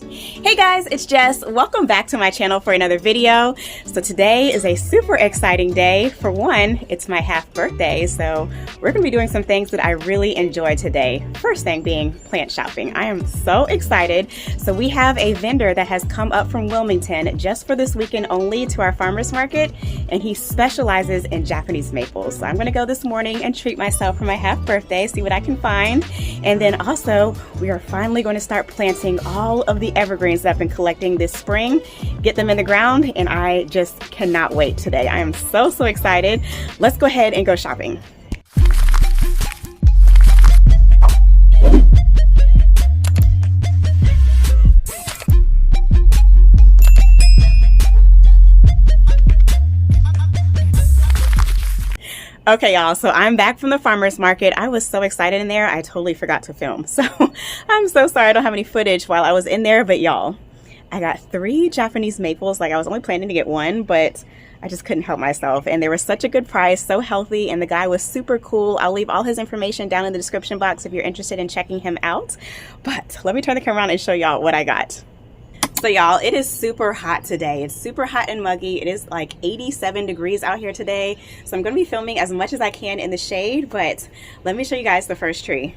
Hey guys, it's Jess. Welcome back to my channel for another video. So today is a super exciting day. For one, it's my half birthday, so we're gonna be doing some things that I really enjoy today. First thing being plant shopping. I am so excited. So we have a vendor that has come up from Wilmington just for this weekend only to our farmers market, and he specializes in Japanese maples. So I'm gonna go this morning and treat myself for my half birthday, see what I can find. And then also, we are finally going to start planting all of the evergreens that I've been collecting this spring, get them in the ground, and I just cannot wait today. I am so excited. Let's go ahead and go shopping. Okay, y'all, so I'm back from the farmer's market. I was so excited in there, I totally forgot to film. So I'm so sorry I don't have any footage while I was in there, but y'all, I got 3 Japanese maples. Like, I was only planning to get 1, but I just couldn't help myself. And they were such a good price, so healthy, and the guy was super cool. I'll leave all his information down in the description box if you're interested in checking him out. But let me turn the camera around and show y'all what I got. So y'all, it is super hot today. It's super hot and muggy. It is like 87 degrees out here today. So I'm going to be filming as much as I can in the shade, but let me show you guys the first tree.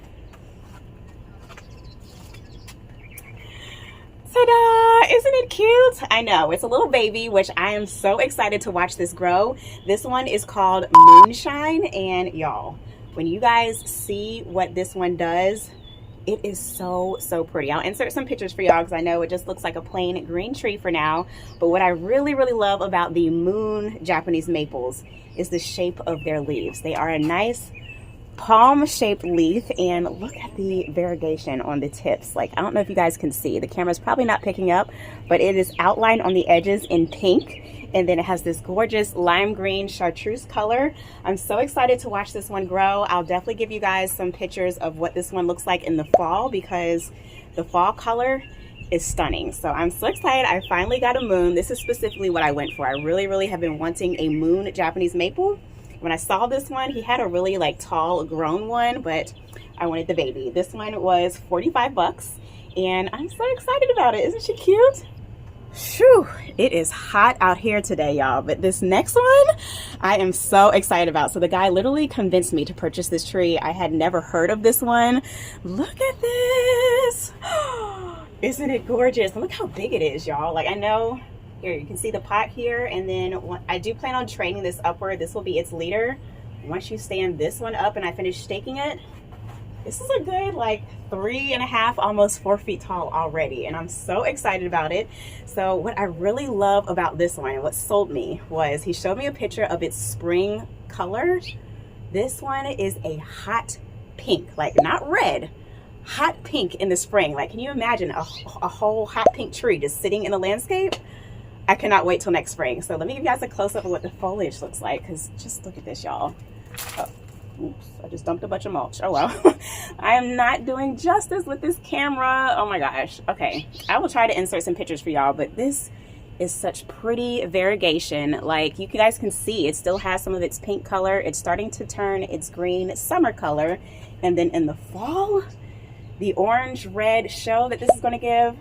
Ta-da! Isn't it cute? I know, it's a little baby, which I am so excited to watch this grow. This one is called Moonshine, and y'all, when you guys see what this one does, it is so pretty. I'll insert some pictures for y'all because I know it just looks like a plain green tree for now. But what I really love about the moon Japanese maples is the shape of their leaves. They are a nice palm-shaped leaf, and look at the variegation on the tips. Like, I don't know if you guys can see. The camera's probably not picking up, but it is outlined on the edges in pink. And then it has this gorgeous lime green chartreuse color. I'm so excited to watch this one grow. I'll definitely give you guys some pictures of what this one looks like in the fall, because the fall color is stunning. So I'm so excited. I finally got a moon. This is specifically what I went for. I really have been wanting a moon Japanese maple. When I saw this one, he had a really like tall grown one, but I wanted the baby. This one was 45 bucks, and I'm so excited about it. Isn't she cute? Phew, it is hot out here today, y'all, but this next one I am so excited about. So the guy literally convinced me to purchase this tree. I had never heard of this one. Look at this. Isn't it gorgeous? Look how big it is, y'all. Like, I know here you can see the pot here, and then I do plan on training this upward. This will be its leader. Once you stand this one up and I finish staking it, this is a good like 3.5, almost 4 feet tall already, and I'm so excited about it. So what I really love about this one, and what sold me, was he showed me a picture of its spring color. This one is a hot pink, like not red, hot pink in the spring. Like, can you imagine a whole hot pink tree just sitting in a landscape? I cannot wait till next spring. So let me give you guys a close-up of what the foliage looks like, because just look at this, y'all. Oh. Oops, I just dumped a bunch of mulch. Oh well. I am not doing justice with this camera. Oh my gosh. Okay, I will try to insert some pictures for y'all, but this is such pretty variegation. Like, you guys can see, it still has some of its pink color. It's starting to turn its green summer color, and then in the fall, the orange red show that this is going to give.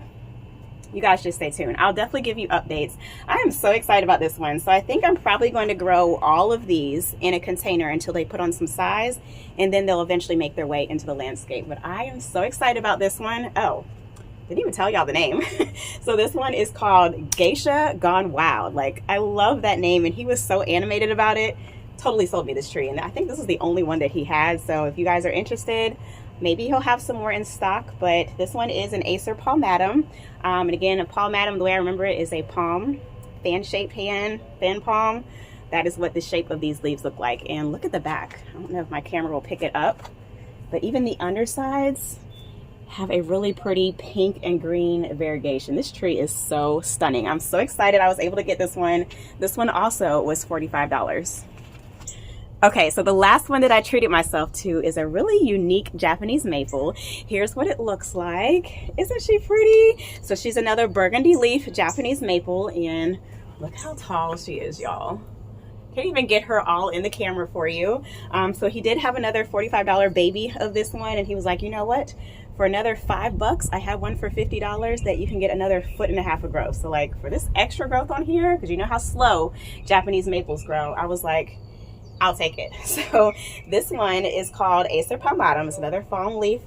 You guys just stay tuned. I'll definitely give you updates. I am so excited about this one. So I think I'm probably going to grow all of these in a container until they put on some size, and then they'll eventually make their way into the landscape. But I am so excited about this one. Oh, didn't even tell y'all the name. So this one is called Geisha Gone Wild. Like, I love that name, and he was so animated about it. Totally sold me this tree, and I think this is the only one that he had. So if you guys are interested, maybe he'll have some more in stock. But this one is an Acer palmatum. And again, a palmatum, the way I remember it, is a palm, fan-shaped fan palm. That is what the shape of these leaves look like. And look at the back. I don't know if my camera will pick it up, but even the undersides have a really pretty pink and green variegation. This tree is so stunning. I'm so excited I was able to get this one. This one also was $45. Okay, so the last one that I treated myself to is a really unique Japanese maple. Here's what it looks like. Isn't she pretty? So she's another burgundy leaf Japanese maple, and look how tall she is, y'all. Can't even get her all in the camera for you. So he did have another $45 baby of this one, and he was like, you know what? for another $5, I have one for $50 that you can get another 1.5 foot of growth. So like for this extra growth on here, because you know how slow Japanese maples grow, I was like, I'll take it. So this one is called Acer palmatum. It's another fallen leaf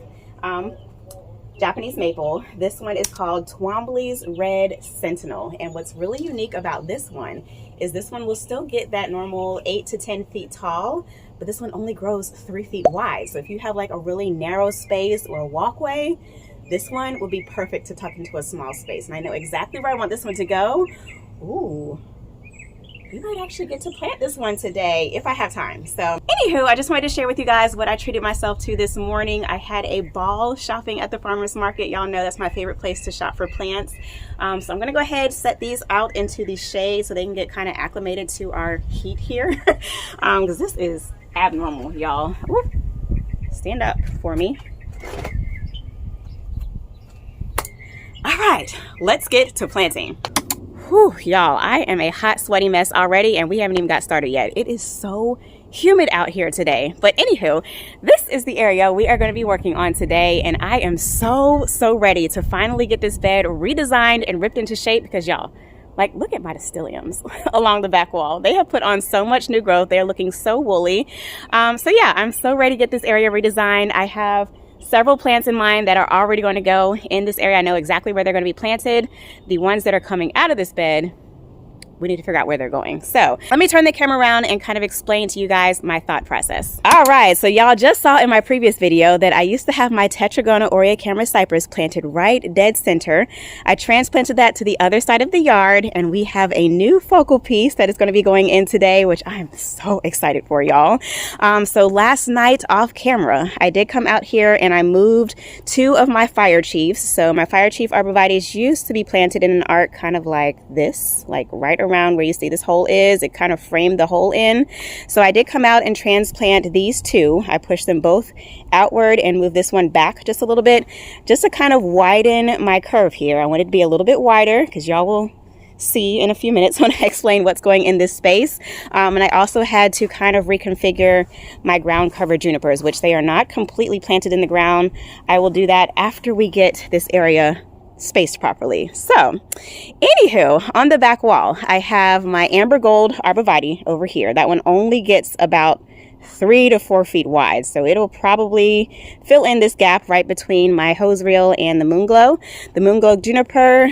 Japanese maple. This one is called Twombly's Red Sentinel. And what's really unique about this one is this one will still get that normal 8 to 10 feet tall, but this one only grows 3 feet wide. So if you have like a really narrow space or a walkway, this one would be perfect to tuck into a small space. And I know exactly where I want this one to go. Ooh, we might actually get to plant this one today if I have time. So anywho, I just wanted to share with you guys what I treated myself to this morning. I had a ball shopping at the farmer's market. Y'all know that's my favorite place to shop for plants. So I'm gonna go ahead, set these out into the shade so they can get kind of acclimated to our heat here. Because this is abnormal, y'all. Stand up for me. All right, let's get to planting. Whew, y'all, I am a hot, sweaty mess already, and we haven't even got started yet. It is so humid out here today. But anywho, this is the area we are going to be working on today, and I am so ready to finally get this bed redesigned and ripped into shape because y'all, like, look at my distiliums along the back wall. They have put on so much new growth. They're looking so woolly. So yeah, I'm so ready to get this area redesigned. I have several plants in mind that are already going to go in this area. I know exactly where they're going to be planted. The ones that are coming out of this bed, we need to figure out where they're going. So let me turn the camera around and kind of explain to you guys my thought process. All right, so y'all just saw in my previous video that I used to have my Tetragona aureocamera cypress planted right dead center. I transplanted that to the other side of the yard, and we have a new focal piece that is going to be going in today, which I am so excited for, y'all. So last night off camera, I did come out here and I moved 2 of my fire chiefs. So my fire chief arborvitaes used to be planted in an arc kind of like this, like right around where you see this hole is. It kind of framed the hole in. So I did come out and transplant these 2. I pushed them both outward and moved this one back just a little bit, just to kind of widen my curve here. I wanted to be a little bit wider because y'all will see in a few minutes when I explain what's going in this space. And I also had to kind of reconfigure my ground cover junipers, which they are not completely planted in the ground. I will do that after we get this area spaced properly. So anywho, on the back wall, I have my amber gold arborvitae over here. That one only gets about 3 to 4 feet wide, so it'll probably fill in this gap right between my hose reel and the moonglow. The moonglow juniper,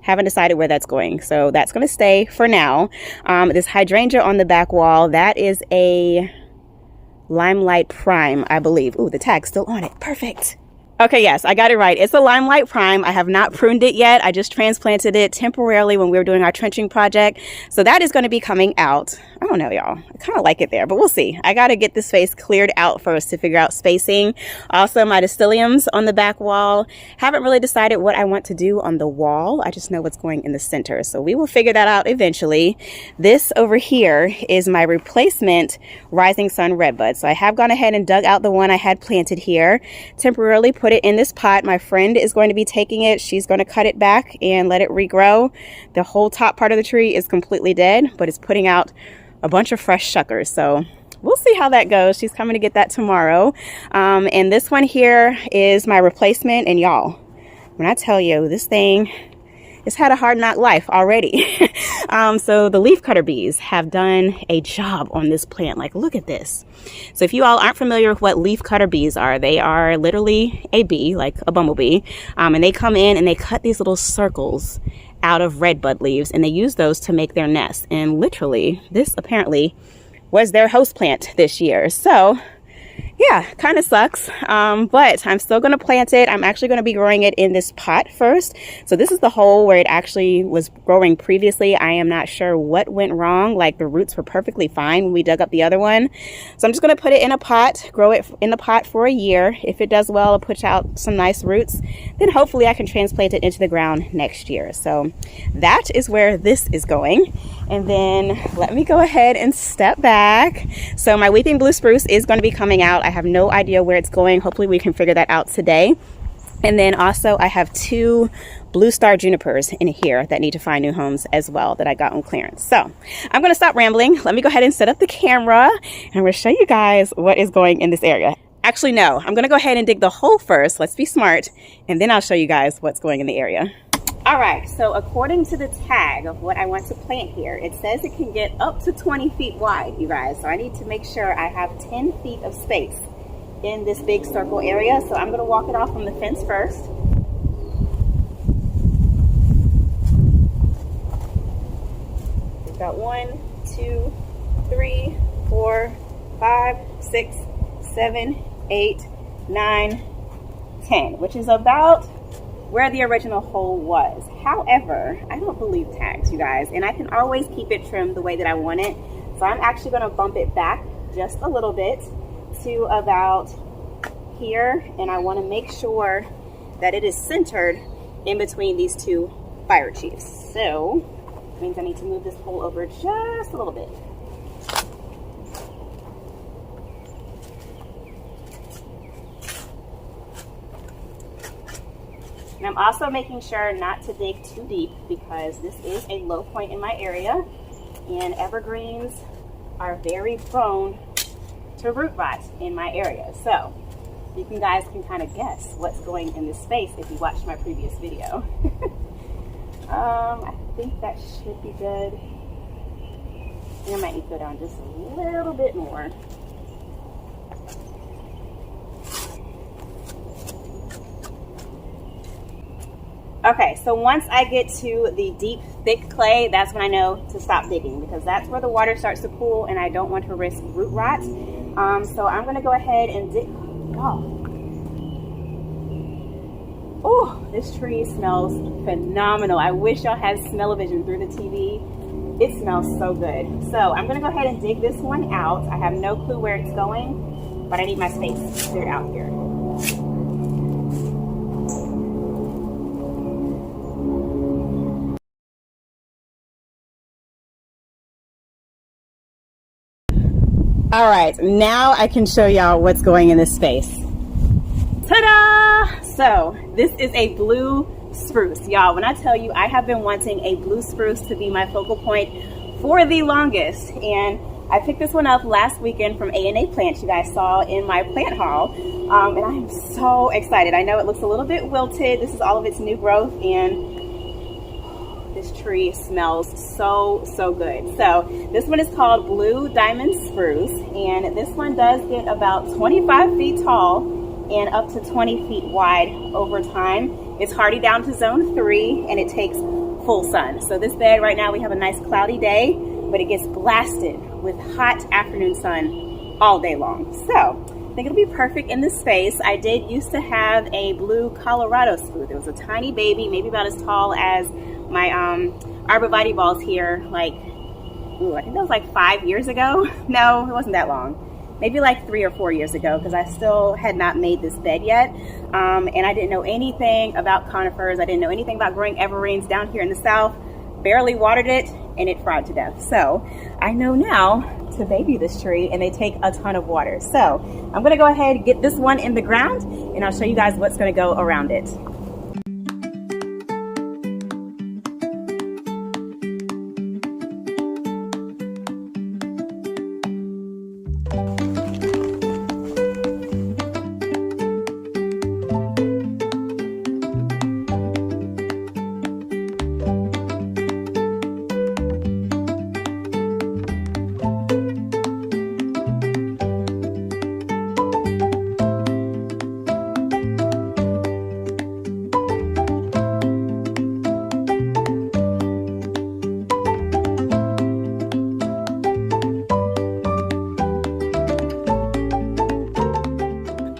haven't decided where that's going, so that's going to stay for now. This hydrangea on the back wall, that is a Limelight Prime, I believe. Ooh, the tag's still on it. Perfect. Okay, yes, I got it right. It's a Limelight Prime. I have not pruned it yet. I just transplanted it temporarily when we were doing our trenching project. So that is going to be coming out. I don't know, y'all. I kind of like it there, but we'll see. I got to get this space cleared out first to figure out spacing. Also, my distiliums on the back wall. Haven't really decided what I want to do on the wall. I just know what's going in the center. So we will figure that out eventually. This over here is my replacement Rising Sun Redbud. So I have gone ahead and dug out the one I had planted here, temporarily put it in this pot. My friend is going to be taking it. She's going to cut it back and let it regrow. The whole top part of the tree is completely dead, but it's putting out a bunch of fresh suckers. So we'll see how that goes. She's coming to get that tomorrow. And this one here is my replacement. And y'all, when I tell you this thing, it's had a hard knock life already. So the leafcutter bees have done a job on this plant. Like, look at this. So if you all aren't familiar with what leafcutter bees are, they are literally a bee, like a bumblebee. And they come in and they cut these little circles out of redbud leaves, and they use those to make their nest. And literally, this apparently was their host plant this year. So yeah, kind of sucks, but I'm still going to plant it. I'm actually going to be growing it in this pot first. So this is the hole where it actually was growing previously. I am not sure what went wrong. Like, the roots were perfectly fine when we dug up the other one. So I'm just going to put it in a pot, grow it in the pot for a year. If it does well, it'll put out some nice roots. Then hopefully I can transplant it into the ground next year. So that is where this is going. And then let me go ahead and step back. So my weeping blue spruce is going to be coming out. I have no idea where it's going. Hopefully we can figure that out today. And then also I have 2 blue star junipers in here that need to find new homes as well that I got on clearance. So I'm going to stop rambling. Let me go ahead and set up the camera and I'm going to show you guys what is going in this area. Actually, no, I'm gonna go ahead and dig the hole first. Let's be smart, and then I'll show you guys what's going in the area. All right, so according to the tag of what I want to plant here, it says it can get up to 20 feet wide, you guys. So I need to make sure I have 10 feet of space in this big circle area. So I'm gonna walk it off from the fence first. We've got 1, 2, 3, 4, 5, 6, 7, 8, 9, 10, which is about where the original hole was. However, I don't believe tags, you guys, and I can always keep it trimmed the way that I want it. So I'm actually gonna bump it back just a little bit to about here, and I wanna make sure that it is centered in between these two fire chiefs. So, that means I need to move this pole over just a little bit. And I'm also making sure not to dig too deep because this is a low point in my area, and evergreens are very prone to root rot in my area. So you guys can kind of guess what's going in this space if you watched my previous video. I think that should be good. I might need to go down just a little bit more. Okay, so once I get to the deep, thick clay, that's when I know to stop digging because that's where the water starts to pool and I don't want to risk root rot. So I'm gonna go ahead and dig. Oh, this tree smells phenomenal. I wish y'all had smell-o-vision through the TV. It smells so good. So I'm gonna go ahead and dig this one out. I have no clue where it's going, but I need my space cleared out here. All right, now I can show y'all what's going in this space. Ta-da! So this is a blue spruce. Y'all, when I tell you I have been wanting a blue spruce to be my focal point for the longest, and I picked this one up last weekend from A&A Plants you guys saw in my plant haul, and I am so excited. I know it looks a little bit wilted. This is all of its new growth, and this tree smells so good. So this one is called Blue Diamond Spruce, and this one does get about 25 feet tall and up to 20 feet wide over time. It's hardy down to zone 3 and it takes full sun. So this bed right now, we have a nice cloudy day, but it gets blasted with hot afternoon sun all day long. So I think it'll be perfect in this space. I did used to have a blue Colorado spruce. It was a tiny baby, maybe about as tall as my arborvitae balls here, like, ooh, I think that was like 5 years ago. No, it wasn't that long. Maybe like 3 or 4 years ago, because I still had not made this bed yet. And I didn't know anything about conifers. I didn't know anything about growing evergreens down here in the South. Barely watered it and it fried to death. So I know now to baby this tree, and they take a ton of water. So I'm gonna go ahead and get this one in the ground and I'll show you guys what's gonna go around it.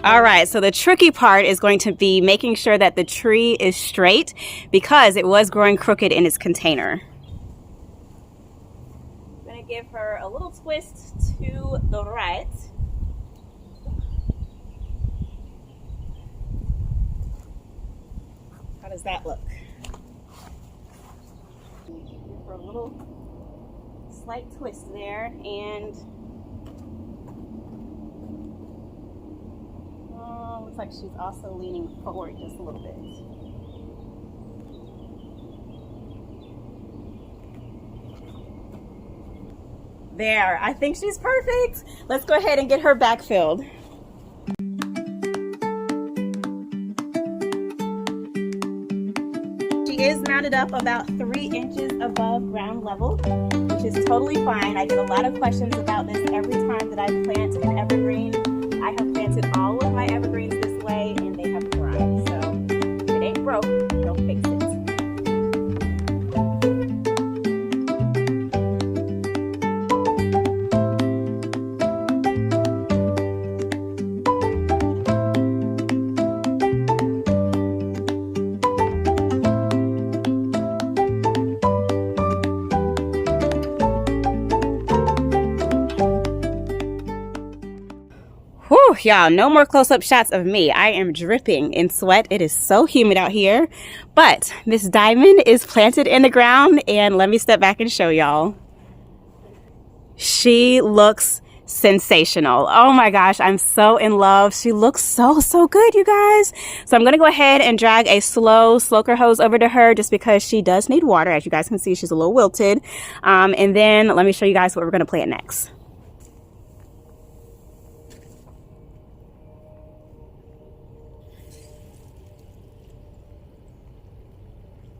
All right, so the tricky part is going to be making sure that the tree is straight because it was growing crooked in its container. I'm going to give her a little twist to the right. How does that look? Give her a little slight twist there, and looks like she's also leaning forward just a little bit. There, I think she's perfect. Let's go ahead and get her backfilled. she is mounted up about 3 inches above ground level, which is totally fine. I get a lot of questions about this every time that I plant an evergreen. I have planted all of my evergreens this way and they have thrived. So if it ain't broke, don't fix it. Whew, y'all, no more close-up shots of me. I am dripping in sweat. It is so humid out here. But this diamond is planted in the ground, and let me step back and show y'all. She looks sensational. Oh my gosh, I'm so in love. She looks so good, you guys. So I'm gonna go ahead and drag a slow sloker hose over to her just because she does need water. As you guys can see, she's a little wilted. And then let me show you guys what we're gonna plant next.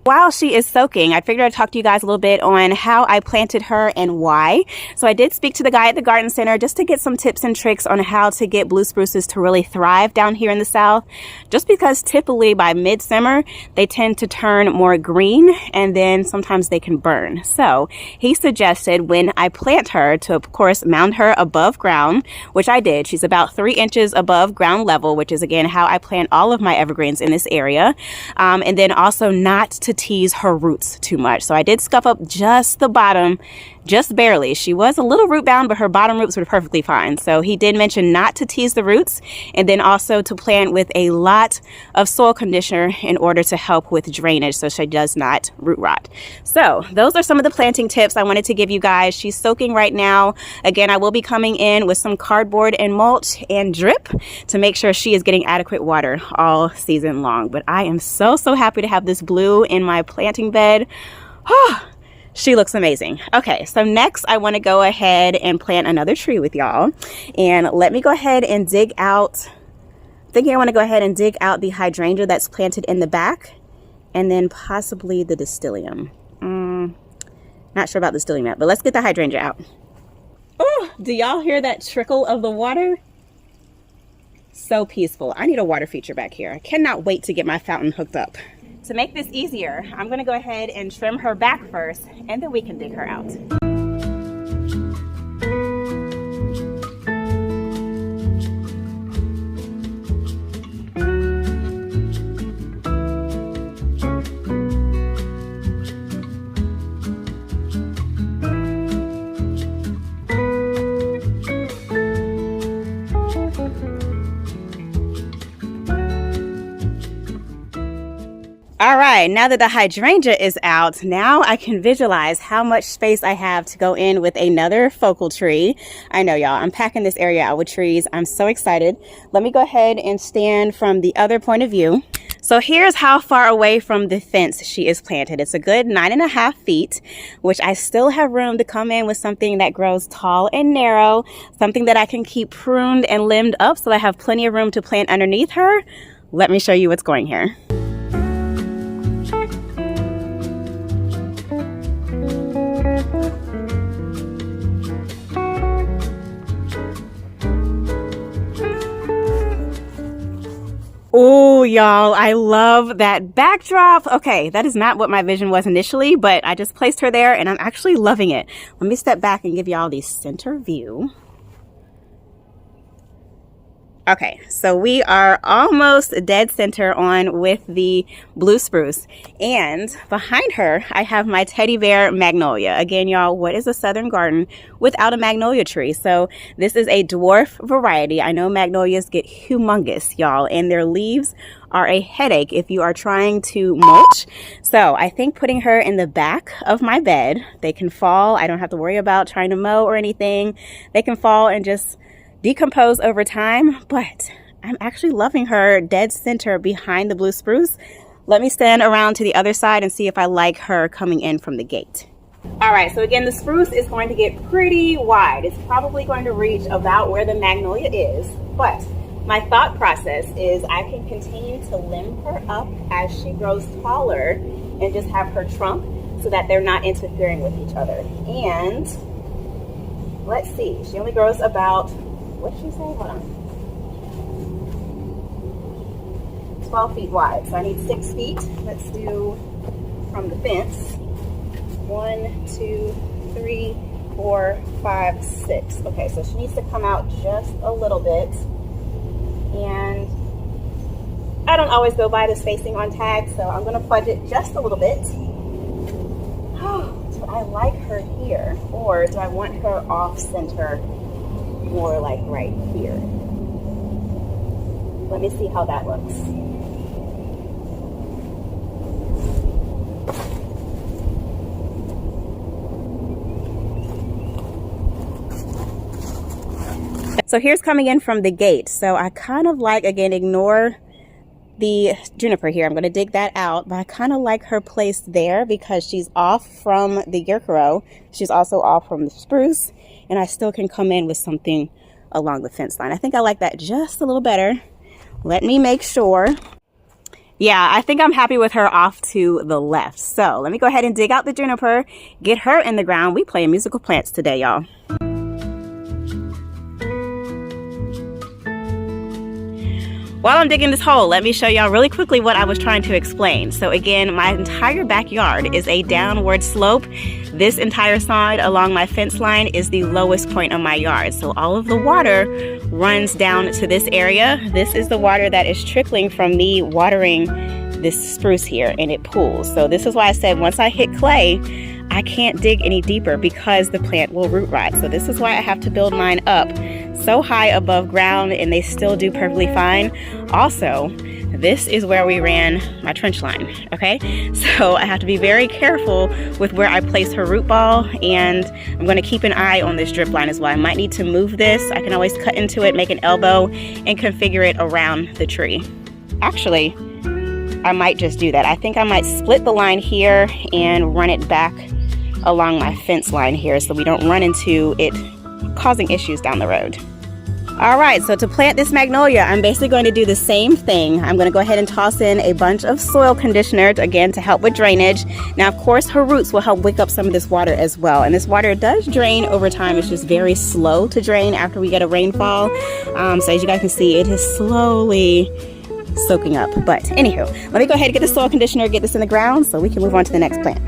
While she is soaking, I figured I'd talk to you guys a little bit on how I planted her and why. So I did speak to the guy at the garden center just to get some tips and tricks on how to get blue spruces to really thrive down here in the South. Just because typically by midsummer, they tend to turn more green and then sometimes they can burn. So he suggested when I plant her to, of course, mount her above ground, which I did. She's about 3 inches above ground level, which is again how I plant all of my evergreens in this area. And then also not to tease her roots too much. So I did scuff up just the bottom, just barely. She was a little root bound, but her bottom roots were perfectly fine. So he did mention not to tease the roots and then also to plant with a lot of soil conditioner in order to help with drainage so she does not root rot. So those are some of the planting tips I wanted to give you guys. She's soaking right now. Again, I will be coming in with some cardboard and mulch and drip to make sure she is getting adequate water all season long. But I am so happy to have this blue in my planting bed. Oh, she looks amazing. Okay, so next I want to go ahead and plant another tree with y'all. And let me go ahead and dig out, I want to go ahead and dig out the hydrangea that's planted in the back and then possibly the distilleum. Not sure about the distilleum yet, but let's get the hydrangea out. Oh, do y'all hear that trickle of the water? So peaceful. I need a water feature back here. I cannot wait to get my fountain hooked up. To make this easier, I'm going to go ahead and trim her back first, and then we can dig her out. All right, now that the hydrangea is out, now I can visualize how much space I have to go in with another focal tree. I know, y'all, I'm packing this area out with trees. I'm so excited. Let me go ahead and stand from the other point of view. So here's how far away from the fence she is planted. It's a good 9.5 feet, which I still have room to come in with something that grows tall and narrow, something that I can keep pruned and limbed up so that I have plenty of room to plant underneath her. Let me show you what's going here. Oh, y'all, I love that backdrop. Okay, that is not what my vision was initially, but I just placed her there and I'm actually loving it. Let me step back and give y'all the center view. Okay, so we are almost dead center on with the blue spruce, and behind her I have my teddy bear magnolia. Again, y'all, what is a southern garden without a magnolia tree? So this is a dwarf variety. I know magnolias get humongous, y'all, and their leaves are a headache if you are trying to mulch. So I think putting her in the back of my bed, they can fall. I don't have to worry about trying to mow or anything. They can fall and just decompose over time, but I'm actually loving her dead center behind the blue spruce. Let me stand around to the other side and see if I like her coming in from the gate. All right, so again, the spruce is going to get pretty wide. It's probably going to reach about where the magnolia is, but my thought process is I can continue to limb her up as she grows taller and just have her trunk so that they're not interfering with each other. And let's see, she only grows about, what did she say? Hold on. 12 feet wide, so I need 6 feet. Let's do from the fence. 1, 2, 3, 4, 5, 6. Okay, so she needs to come out just a little bit. And I don't always go by the spacing on tags, so I'm gonna fudge it just a little bit. Do I like her here, or do I want her off center, more like right here? Let me see how that looks. So here's coming in from the gate. So I kind of like, again, ignore the juniper here. I'm going to dig that out, but I kind of like her placed there because she's off from the Gurkaro. She's also off from the spruce, and I still can come in with something along the fence line. I think I like that just a little better. Let me make sure. Yeah, I think I'm happy with her off to the left. So let me go ahead and dig out the juniper, get her in the ground. We playing musical plants today, y'all. While I'm digging this hole, let me show y'all really quickly what I was trying to explain. So again, my entire backyard is a downward slope. This entire side along my fence line is the lowest point of my yard. So all of the water runs down to this area. This is the water that is trickling from me watering this spruce here, and it pools. So this is why I said once I hit clay, I can't dig any deeper because the plant will root rot. So this is why I have to build mine up so high above ground, and they still do perfectly fine. Also, this is where we ran my trench line, okay? So I have to be very careful with where I place her root ball, and I'm gonna keep an eye on this drip line as well. I might need to move this. I can always cut into it, make an elbow, and configure it around the tree. Actually, I might just do that. I think I might split the line here and run it back along my fence line here so we don't run into it causing issues down the road. All right, so to plant this magnolia, I'm basically going to do the same thing. I'm going to go ahead and toss in a bunch of soil conditioner, again, to help with drainage. Now, of course, her roots will help wake up some of this water as well. And this water does drain over time. It's just very slow to drain after we get a rainfall. So as you guys can see, it is slowly soaking up. But anywho, let me go ahead and get the soil conditioner, get this in the ground so we can move on to the next plant.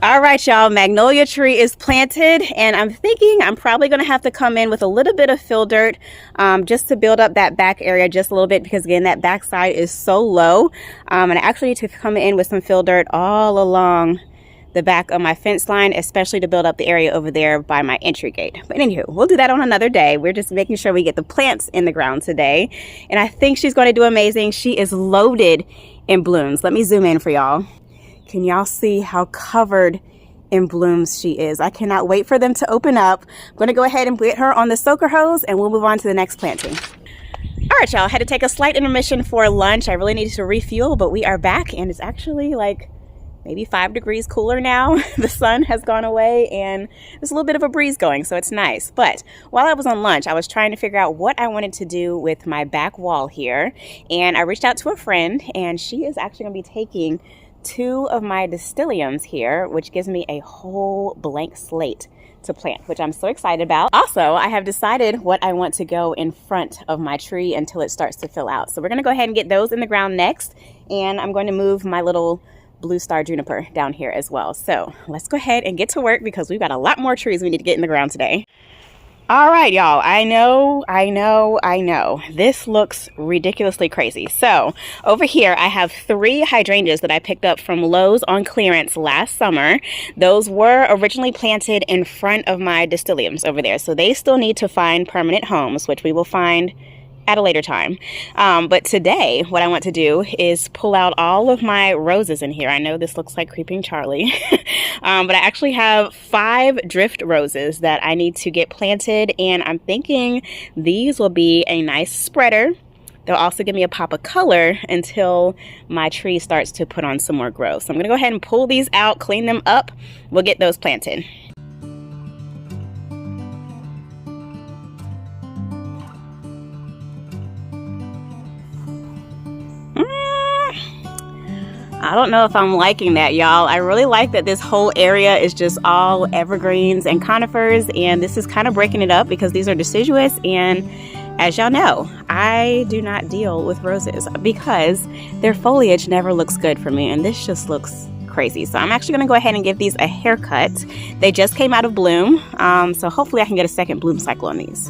All right, y'all, magnolia tree is planted, and I'm thinking I'm probably going to have to come in with a little bit of fill dirt just to build up that back area just a little bit, because again, that back side is so low. And I actually need to come in with some fill dirt all along the back of my fence line, especially to build up the area over there by my entry gate. But anywho, we'll do that on another day. We're just making sure we get the plants in the ground today, and I think she's going to do amazing. She is loaded in blooms. Let me zoom in for y'all. Can y'all see how covered in blooms she is? I cannot wait for them to open up. I'm going to go ahead and get her on the soaker hose, and we'll move on to the next planting. All right, y'all, I had to take a slight intermission for lunch. I really needed to refuel, but we are back, and it's actually like maybe 5 degrees cooler now. The sun has gone away, and there's a little bit of a breeze going, so it's nice. But while I was on lunch, I was trying to figure out what I wanted to do with my back wall here, and I reached out to a friend, and she is actually going to be taking 2 of my distiliums here, which gives me a whole blank slate to plant, which I'm so excited about. Also, I have decided what I want to go in front of my tree until it starts to fill out. So we're gonna go ahead and get those in the ground next, and I'm going to move my little blue star juniper down here as well. So let's go ahead and get to work because we've got a lot more trees we need to get in the ground today. All right, y'all, I know. This looks ridiculously crazy. So over here, I have 3 hydrangeas that I picked up from Lowe's on clearance last summer. Those were originally planted in front of my distiliums over there. So they still need to find permanent homes, which we will find at a later time. But today, what I want to do is pull out all of my roses in here. I know this looks like Creeping Charlie, but I actually have 5 drift roses that I need to get planted, and I'm thinking these will be a nice spreader. They'll also give me a pop of color until my tree starts to put on some more growth. So I'm gonna go ahead and pull these out, clean them up. We'll get those planted. I don't know if I'm liking that, y'all. I really like that this whole area is just all evergreens and conifers, and this is kind of breaking it up because these are deciduous, and as y'all know, I do not deal with roses because their foliage never looks good for me, and this just looks crazy. So I'm actually going to go ahead and give these a haircut. They just came out of bloom, so hopefully I can get a second bloom cycle on these.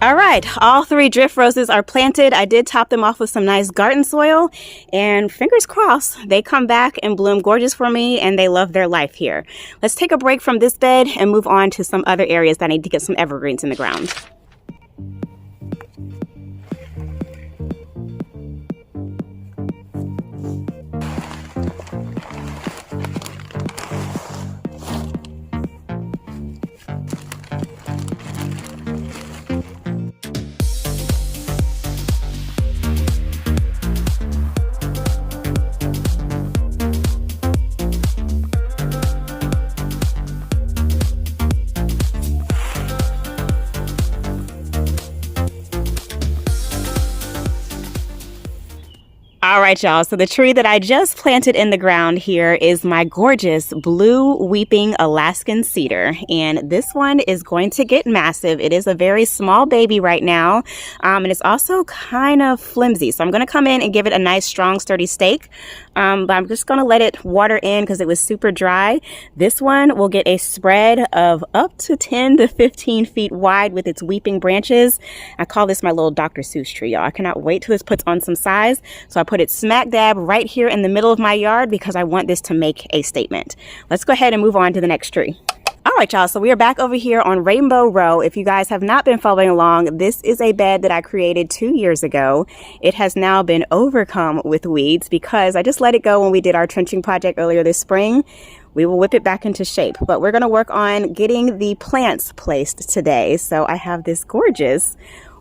All right, all 3 drift roses are planted. I did top them off with some nice garden soil, and fingers crossed they come back and bloom gorgeous for me, and they love their life here. Let's take a break from this bed and move on to some other areas that I need to get some evergreens in the ground. All right, y'all, so the tree that I just planted in the ground here is my gorgeous blue weeping Alaskan cedar, and this one is going to get massive. It is a very small baby right now, and it's also kind of flimsy, so I'm going to come in and give it a nice strong sturdy stake, but I'm just going to let it water in because it was super dry. This one will get a spread of up to 10 to 15 feet wide with its weeping branches. I call this my little Dr. Seuss tree, y'all. I cannot wait till this puts on some size, so I put it smack dab right here in the middle of my yard because I want this to make a statement. Let's go ahead and move on to the next tree. All right, y'all, so we are back over here on Rainbow Row. If you guys have not been following along, this is a bed that I created 2 years ago. It has now been overcome with weeds because I just let it go when we did our trenching project earlier this spring. We will whip it back into shape, but we're going to work on getting the plants placed today. So I have this gorgeous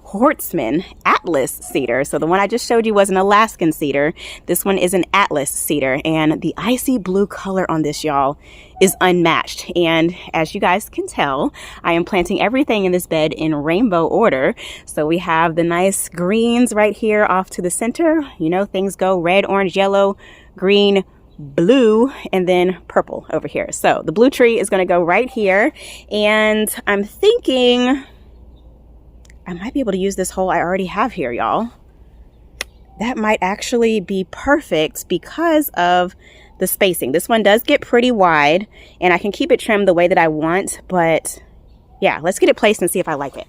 Hortsman Atlas cedar. So the one I just showed you was an Alaskan cedar. This one is an Atlas cedar, and the icy blue color on this, y'all, is unmatched. And as you guys can tell, I am planting everything in this bed in rainbow order. So we have the nice greens right here off to the center. You know, things go red, orange, yellow, green, blue, and then purple over here. So the blue tree is going to go right here, and I'm thinking I might be able to use this hole I already have here, y'all. That might actually be perfect because of the spacing. This one does get pretty wide, and I can keep it trimmed the way that I want, but yeah, let's get it placed and see if I like it.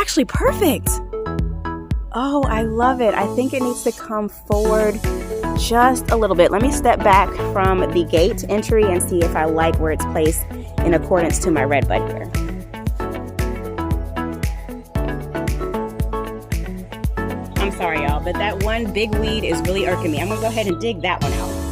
actually perfect. Oh, I love it. I think it needs to come forward just a little bit. Let me step back from the gate entry and see if I like where it's placed in accordance to my red bud here. I'm sorry, y'all, but that one big weed is really irking me. I'm gonna go ahead and dig that one out.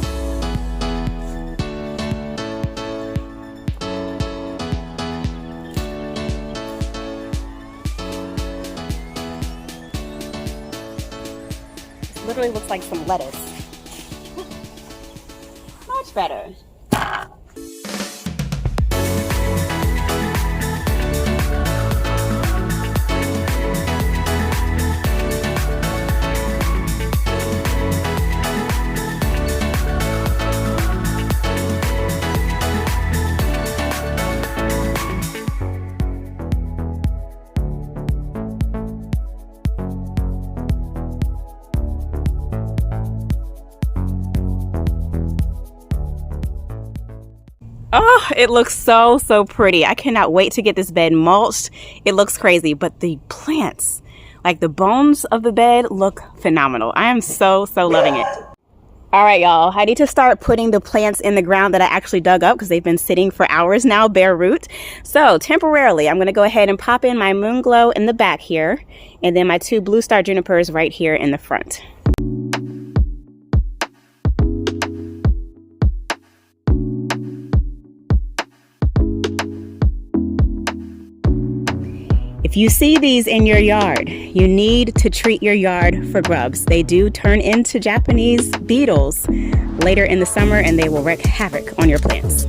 Literally looks like some lettuce. Much better. Oh, it looks so pretty. I cannot wait to get this bed mulched. It looks crazy, but the plants, like the bones of the bed, look phenomenal. I am so loving it. All right, y'all, I need to start putting the plants in the ground that I actually dug up because they've been sitting for hours now, bare root. So temporarily, I'm going to go ahead and pop in my moon glow in the back here, and then my 2 blue star junipers right here in the front. If you see these in your yard, you need to treat your yard for grubs. They do turn into Japanese beetles later in the summer, and they will wreak havoc on your plants.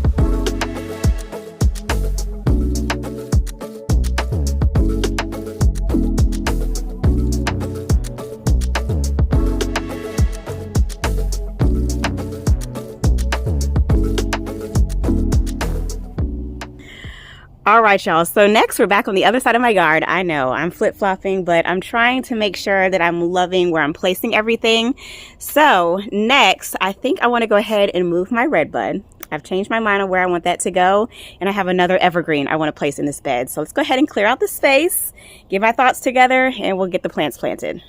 All right, y'all. So next we're back on the other side of my yard. I know I'm flip-flopping, but I'm trying to make sure that I'm loving where I'm placing everything. So next, I think I want to go ahead and move my red bud. I've changed my mind on where I want that to go, and I have another evergreen I want to place in this bed. So let's go ahead and clear out the space, get my thoughts together, and we'll get the plants planted.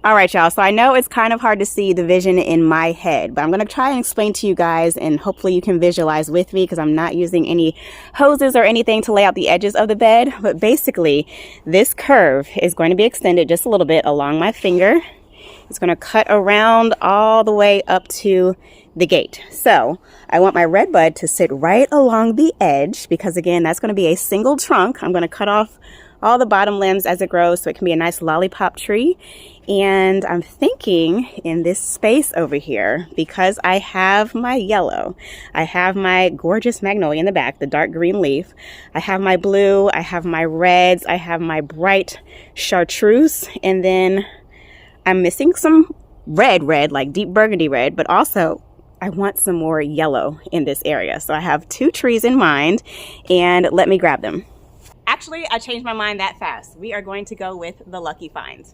All right, y'all. So I know it's kind of hard to see the vision in my head, but I'm going to try and explain to you guys, and hopefully you can visualize with me because I'm not using any hoses or anything to lay out the edges of the bed. But basically, this curve is going to be extended just a little bit along my finger. It's going to cut around all the way up to the gate. So I want my red bud to sit right along the edge because, again, that's going to be a single trunk. I'm going to cut off all the bottom limbs as it grows so it can be a nice lollipop tree. And I'm thinking in this space over here, because I have my yellow, I have my gorgeous magnolia in the back, the dark green leaf, I have my blue, I have my reds, I have my bright chartreuse, and then I'm missing some red, like deep burgundy red, but also I want some more yellow in this area. So I have 2 trees in mind, and let me grab them. Actually, I changed my mind that fast. We are going to go with the Lucky Find.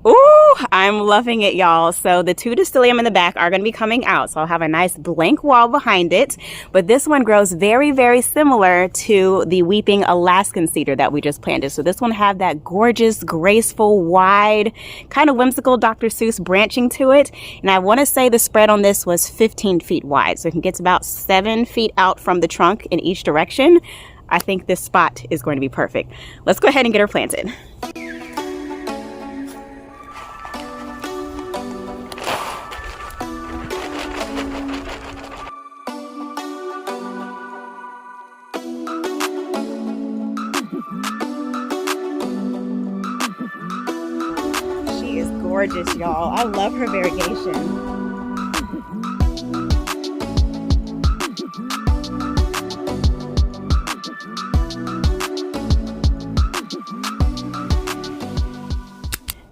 Ooh, I'm loving it, y'all. So the 2 distilleum in the back are going to be coming out. So I'll have a nice blank wall behind it. But this one grows very similar to the weeping Alaskan cedar that we just planted. So this one have that gorgeous, graceful, wide, kind of whimsical Dr. Seuss branching to it. And I want to say the spread on this was 15 feet wide. So it gets about 7 feet out from the trunk in each direction. I think this spot is going to be perfect. Let's go ahead and get her planted. Gorgeous, y'all. I love her variegation.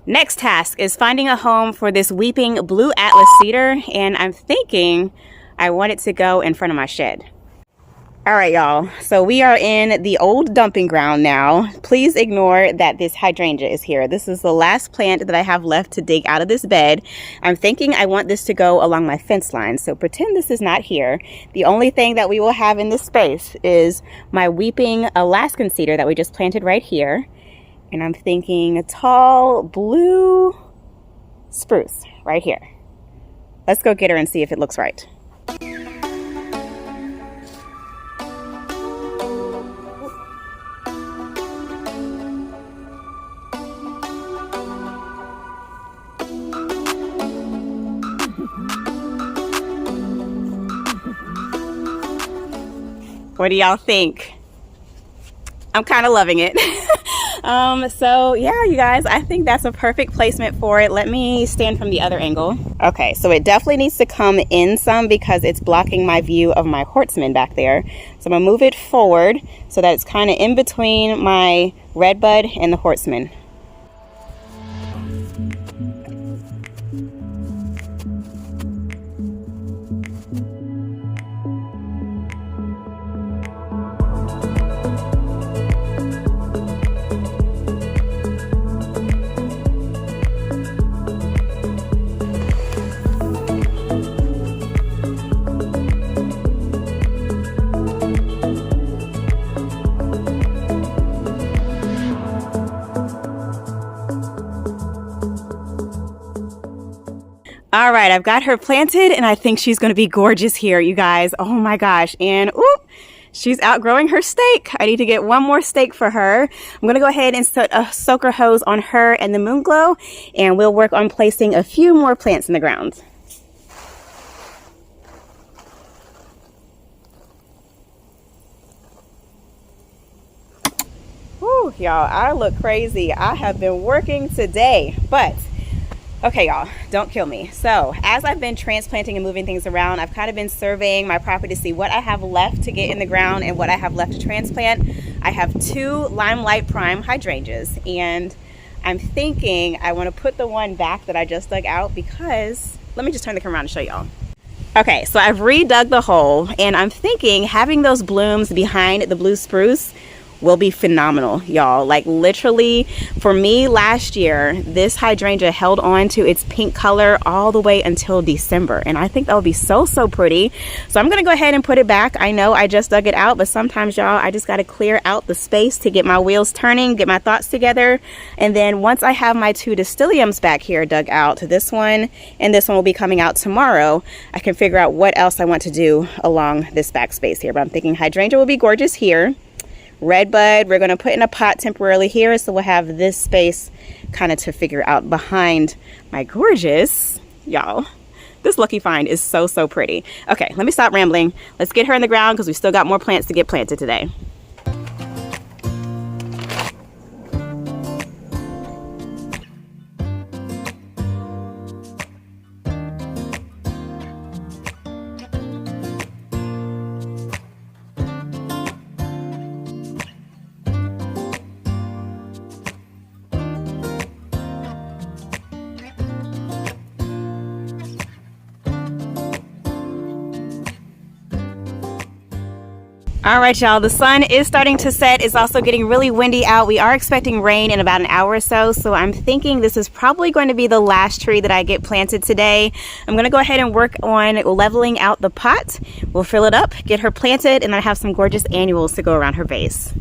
Next task is finding a home for this weeping blue Atlas cedar, and I'm thinking I want it to go in front of my shed. All right, y'all. So we are in the old dumping ground now. Please ignore that this hydrangea is here. This is the last plant that I have left to dig out of this bed. I'm thinking I want this to go along my fence line. So pretend this is not here. The only thing that we will have in this space is my weeping Alaskan cedar that we just planted right here. And I'm thinking a tall blue spruce right here. Let's go get her and see if it looks right. What do y'all think? I'm kind of loving it. So yeah, you guys, I think that's a perfect placement for it. Let me stand from the other angle. Okay, so it definitely needs to come in some because it's blocking my view of my horseman back there. So I'm gonna move it forward so that it's kind of in between my redbud and the horseman. All right, I've got her planted and I think she's going to be gorgeous here, you guys. Oh my gosh. And oop, she's outgrowing her stake. I need to get one more stake for her. I'm going to go ahead and set a soaker hose on her and the moon glow, and we'll work on placing a few more plants in the ground. Whew, y'all, I look crazy. I have been working today, but okay, y'all, don't kill me. So as I've been transplanting and moving things around, I've kind of been surveying my property to see what I have left to get in the ground and what I have left to transplant. I have 2 Limelight Prime hydrangeas, and I'm thinking I want to put the one back that I just dug out because, let me just turn the camera around and show y'all. Okay, so I've redug the hole, and I'm thinking having those blooms behind the blue spruce will be phenomenal, y'all. Like literally, for me last year, this hydrangea held on to its pink color all the way until December, and I think that would be so pretty. So I'm gonna go ahead and put it back. I know I just dug it out, but sometimes, y'all, I just gotta clear out the space to get my wheels turning, get my thoughts together. And then once I have my 2 distiliums back here dug out, this one and this one will be coming out tomorrow, I can figure out what else I want to do along this back space here. But I'm thinking hydrangea will be gorgeous here. Redbud, we're going to put in a pot temporarily here, so we'll have this space kind of to figure out behind my gorgeous, y'all. This lucky find is so pretty. Okay, let me stop rambling. Let's get her in the ground because we still got more plants to get planted today. All right, y'all, the sun is starting to set. It's also getting really windy out. We are expecting rain in about an hour or so, so I'm thinking this is probably going to be the last tree that I get planted today. I'm going to go ahead and work on leveling out the pot. We'll fill it up, get her planted, and I have some gorgeous annuals to go around her base.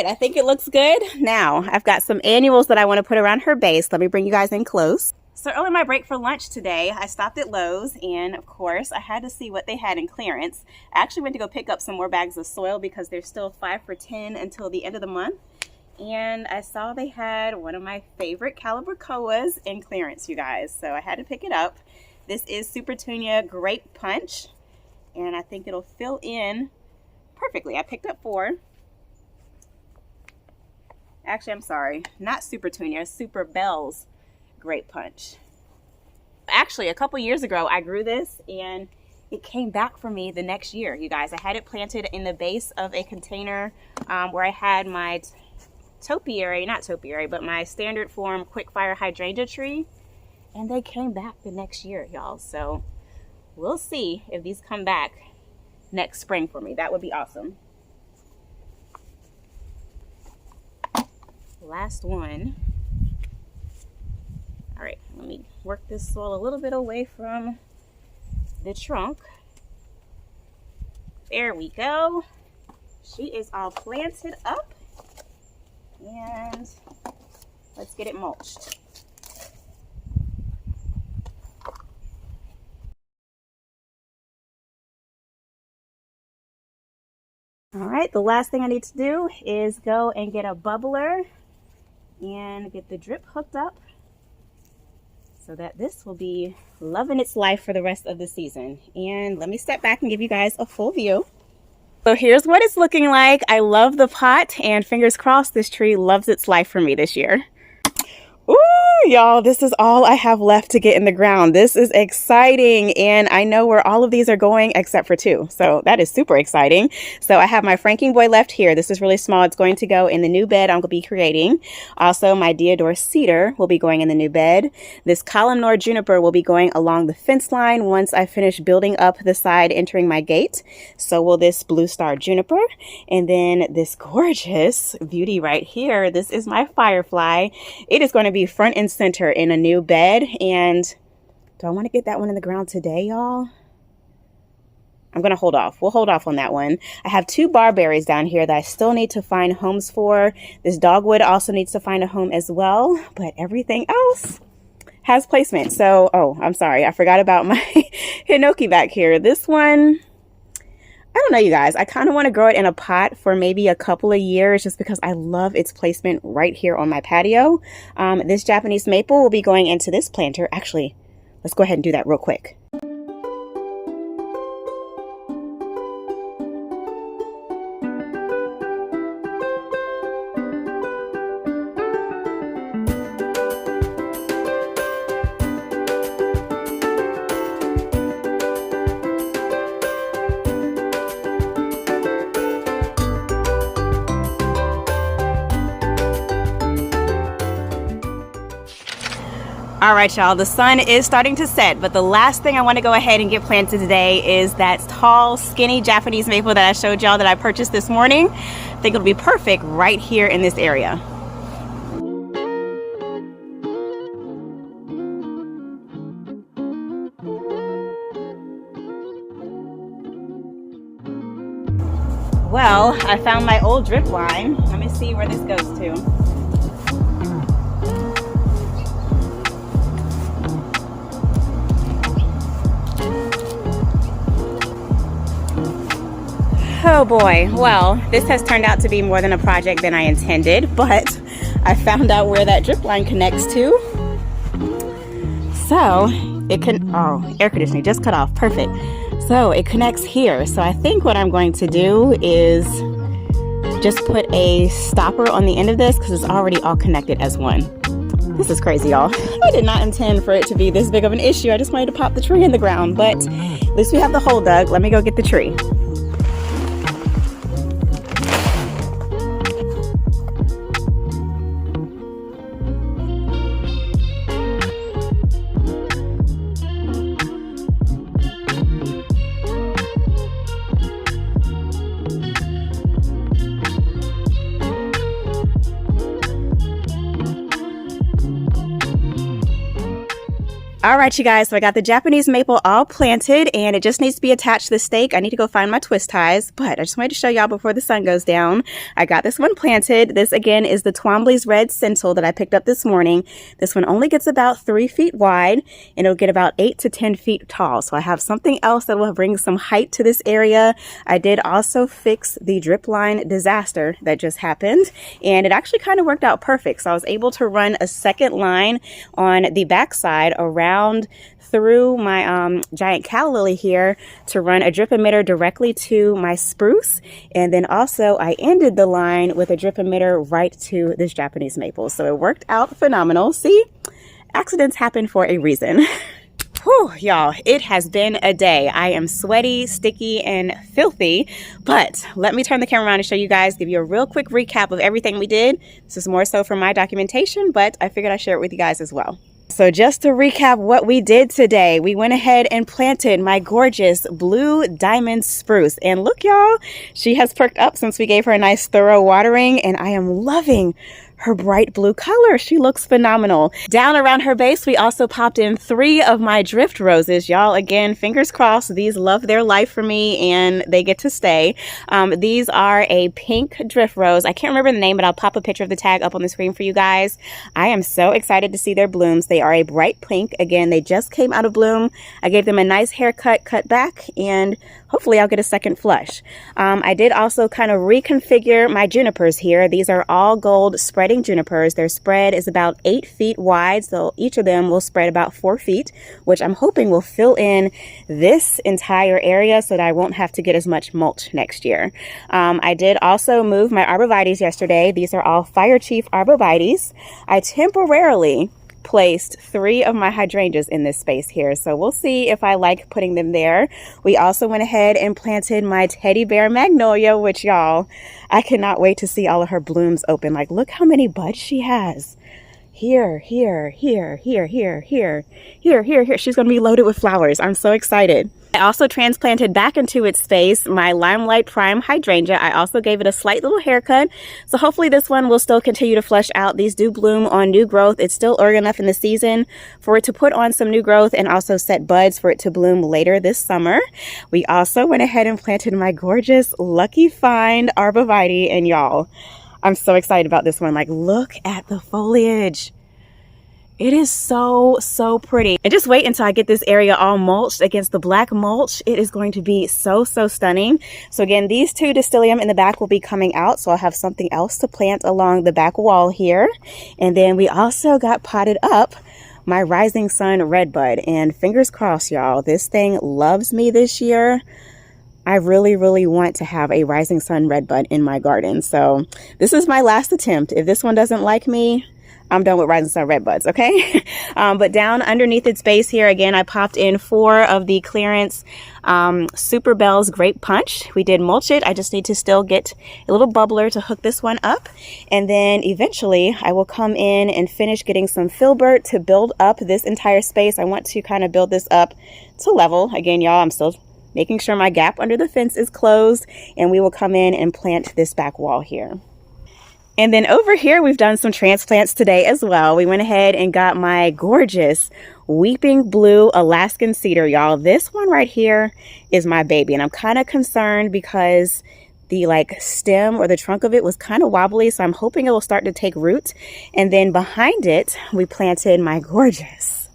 I think it looks good. Now, I've got some annuals that I want to put around her base. Let me bring you guys in close. So early my break for lunch today, I stopped at Lowe's, and of course I had to see what they had in clearance. I actually went to go pick up some more bags of soil because they're still 5 for $10 until the end of the month. And I saw they had one of my favorite caliber koas in clearance, you guys. So I had to pick it up. This is Super Tunia Grape Punch, and I think it'll fill in perfectly. I picked up 4. Actually, I'm sorry, not Super Tunia, Super Bell's Grape Punch. Actually, a couple years ago, I grew this and it came back for me the next year, you guys. I had it planted in the base of a container where I had my topiary, not topiary, but my standard form quick fire hydrangea tree, and they came back the next year, y'all. So we'll see if these come back next spring for me. That would be awesome. Last one. All right, let me work this soil a little bit away from the trunk. There we go. She is all planted up, and let's get it mulched. All right, the last thing I need to do is go and get a bubbler and get the drip hooked up so that this will be loving its life for the rest of the season. And let me step back and give you guys a full view. So here's what it's looking like. I love the pot, and fingers crossed this tree loves its life for me this year. Ooh, y'all, this is all I have left to get in the ground. This is exciting, and I know where all of these are going except for 2. So that is super exciting. So I have my Franking Boy left here. This is really small. It's going to go in the new bed I'm going to be creating. Also, my Deodar Cedar will be going in the new bed. This columnar juniper will be going along the fence line once I finish building up the side entering my gate. So will this Blue Star juniper. And then this gorgeous beauty right here. This is my Firefly. It is going to be front and center in a new bed. And do I want to get that one in the ground today, y'all? I'm going to hold off. We'll hold off on that one. I have 2 barberries down here that I still need to find homes for. This dogwood also needs to find a home as well, but everything else has placement. So, oh, I'm sorry. I forgot about my hinoki back here. This one, I don't know, you guys. I kind of want to grow it in a pot for maybe a couple of years just because I love its placement right here on my patio. This Japanese maple will be going into this planter. Actually, let's go ahead and do that real quick. All right, y'all, the sun is starting to set, but the last thing I want to go ahead and get planted today is that tall, skinny Japanese maple that I showed y'all that I purchased this morning. I think it'll be perfect right here in this area. Well, I found my old drip line. Let me see where this goes to. Oh boy, well, this has turned out to be more than a project than I intended, but I found out where that drip line connects to. So it can, oh, air conditioning just cut off, perfect. So it connects here. So I think what I'm going to do is just put a stopper on the end of this because it's already all connected as one. This is crazy, y'all. I did not intend for it to be this big of an issue. I just wanted to pop the tree in the ground, but at least we have the hole dug. Let me go get the tree. All right, you guys, so I got the Japanese maple all planted and it just needs to be attached to the stake. I need to go find my twist ties, but I just wanted to show y'all before the sun goes down. I got this one planted. This again is the Twombly's Red Sentinel that I picked up this morning. This one only gets about 3 feet wide and it'll get about 8 to 10 feet tall. So I have something else that will bring some height to this area. I did also fix the drip line disaster that just happened and it actually kind of worked out perfect. So I was able to run a second line on the backside around through my giant calla lily here to run a drip emitter directly to my spruce, and then also I ended the line with a drip emitter right to this Japanese maple. So it worked out phenomenal. See, accidents happen for a reason. Whew, y'all, it has been a day. I am sweaty, sticky, and filthy, but let me turn the camera around and show you guys, give you a real quick recap of everything we did. This is more so for my documentation, but I figured I'd share it with you guys as well. So just to recap what we did today, we went ahead and planted my gorgeous blue diamond spruce. And look, y'all, she has perked up since we gave her a nice thorough watering, and I am loving her bright blue color. She looks phenomenal. Down around her base, we also popped in 3 of my drift roses. Y'all, again, fingers crossed, these love their life for me and they get to stay. These are a pink drift rose. I can't remember the name, but I'll pop a picture of the tag up on the screen for you guys. I am so excited to see their blooms. They are a bright pink. Again, they just came out of bloom. I gave them a nice haircut, cut back, and hopefully I'll get a second flush. I did also kind of reconfigure my junipers here. These are all gold spreading junipers. Their spread is about 8 feet wide, so each of them will spread about 4 feet, which I'm hoping will fill in this entire area so that I won't have to get as much mulch next year. I did also move my arborvitaes yesterday. These are all Fire Chief arborvitaes. I temporarily placed 3 of my hydrangeas in this space here, so we'll see if I like putting them there. We also went ahead and planted my teddy bear magnolia, which, y'all, I cannot wait to see all of her blooms open. Like, look how many buds she has. Here, here, here, here, here, here, here, here, here. She's gonna be loaded with flowers. I'm so excited. I also transplanted back into its space my Limelight Prime hydrangea. I also gave it a slight little haircut, so hopefully this one will still continue to flush out. These do bloom on new growth. It's still early enough in the season for it to put on some new growth and also set buds for it to bloom later this summer. We also went ahead and planted my gorgeous Lucky Find arborvitae, and y'all, I'm so excited about this one. Like, look at the foliage. It is so, so pretty. And just wait until I get this area all mulched against the black mulch. It is going to be so, so stunning. So again, these 2 Distilium in the back will be coming out. So I'll have something else to plant along the back wall here. And then we also got potted up my Rising Sun Redbud. And fingers crossed, y'all, this thing loves me this year. I really, really want to have a Rising Sun Redbud in my garden. So this is my last attempt. If this one doesn't like me, I'm done with Rising Sun Redbuds, okay? But down underneath its base here, again, I popped in 4 of the clearance Super Bell's Grape Punch. We did mulch it. I just need to still get a little bubbler to hook this one up. And then eventually I will come in and finish getting some filbert to build up this entire space. I want to kind of build this up to level. Again, y'all, I'm still making sure my gap under the fence is closed, and we will come in and plant this back wall here. And then over here, we've done some transplants today as well. We went ahead and got my gorgeous Weeping Blue Alaskan Cedar, y'all. This one right here is my baby, and I'm kind of concerned because the stem or the trunk of it was kind of wobbly, so I'm hoping it will start to take root. And then behind it, we planted my gorgeous.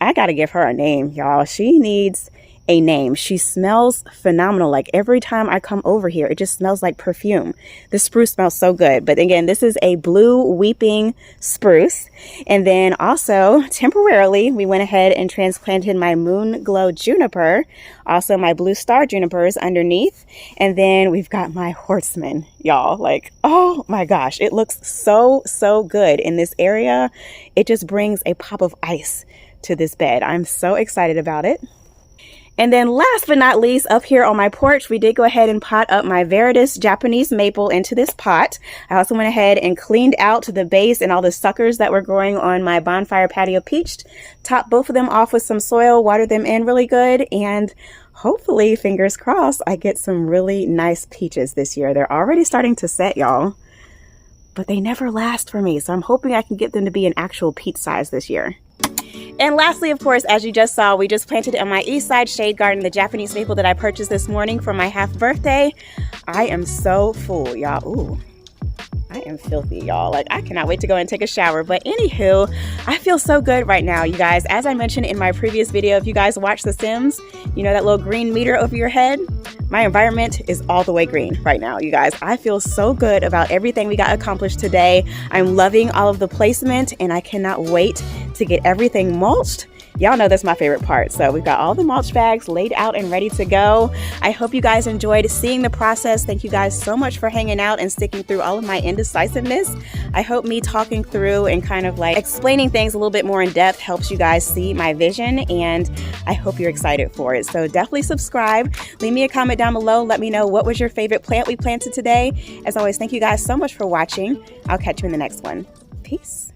I gotta give her a name, y'all. She needs a name. She smells phenomenal. Like, every time I come over here, it just smells like perfume. The spruce smells so good. But again, this is a blue weeping spruce. And then also temporarily, we went ahead and transplanted my Moon Glow juniper, also my blue star junipers underneath. And then we've got my horseman, y'all. Like, oh my gosh, it looks so, so good in this area. It just brings a pop of ice to this bed. I'm so excited about it. And then last but not least, up here on my porch, we did go ahead and pot up my Veritas Japanese maple into this pot. I also went ahead and cleaned out the base and all the suckers that were growing on my bonfire patio peach. Topped both of them off with some soil, watered them in really good, and hopefully, fingers crossed, I get some really nice peaches this year. They're already starting to set, y'all, but they never last for me. So I'm hoping I can get them to be an actual peach size this year. And lastly, of course, as you just saw, we just planted in my east side shade garden the Japanese maple that I purchased this morning for my half birthday. I am so full, y'all. Ooh, I am filthy, y'all. Like, I cannot wait to go and take a shower. But anywho, I feel so good right now, you guys. As I mentioned in my previous video, if you guys watch The Sims, you know that little green meter over your head? My environment is all the way green right now, you guys. I feel so good about everything we got accomplished today. I'm loving all of the placement, and I cannot wait to get everything mulched. Y'all know that's my favorite part. So we've got all the mulch bags laid out and ready to go. I hope you guys enjoyed seeing the process. Thank you guys so much for hanging out and sticking through all of my indecisiveness. I hope me talking through and kind of like explaining things a little bit more in depth helps you guys see my vision, and I hope you're excited for it. So definitely subscribe. Leave me a comment down below. Let me know what was your favorite plant we planted today. As always, thank you guys so much for watching. I'll catch you in the next one. Peace.